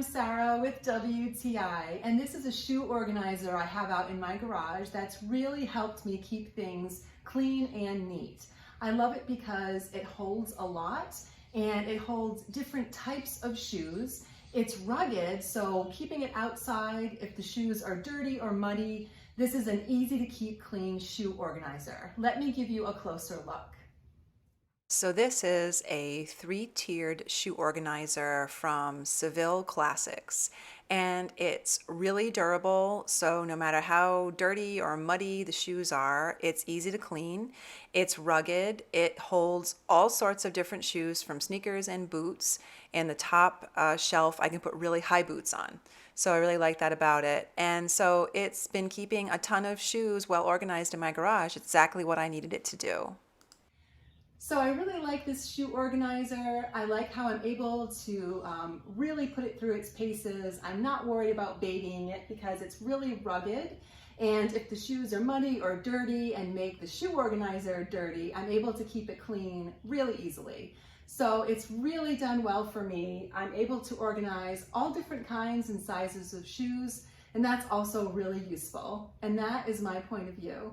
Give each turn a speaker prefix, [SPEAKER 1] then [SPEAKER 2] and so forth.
[SPEAKER 1] I'm Sarah with WTI, and this is a shoe organizer I have out in my garage that's really helped me keep things clean and neat. I love it because it holds a lot and it holds different types of shoes. It's rugged, so keeping it outside if the shoes are dirty or muddy, this is an easy to keep clean shoe organizer. Let me give you a closer look.
[SPEAKER 2] So this is a 3-tiered shoe organizer from Seville Classics, and it's really durable, so no matter how dirty or muddy the shoes are, it's easy to clean. It's rugged. It holds all sorts of different shoes from sneakers and boots, and the top shelf I can put really high boots on. So I really like that about it. And so it's been keeping a ton of shoes well organized in my garage. It's exactly what I needed it to do.
[SPEAKER 1] So I really like this shoe organizer. I like how I'm able to really put it through its paces. I'm not worried about babying it because it's really rugged. And if the shoes are muddy or dirty and make the shoe organizer dirty, I'm able to keep it clean really easily. So it's really done well for me. I'm able to organize all different kinds and sizes of shoes, and that's also really useful. And that is my point of view.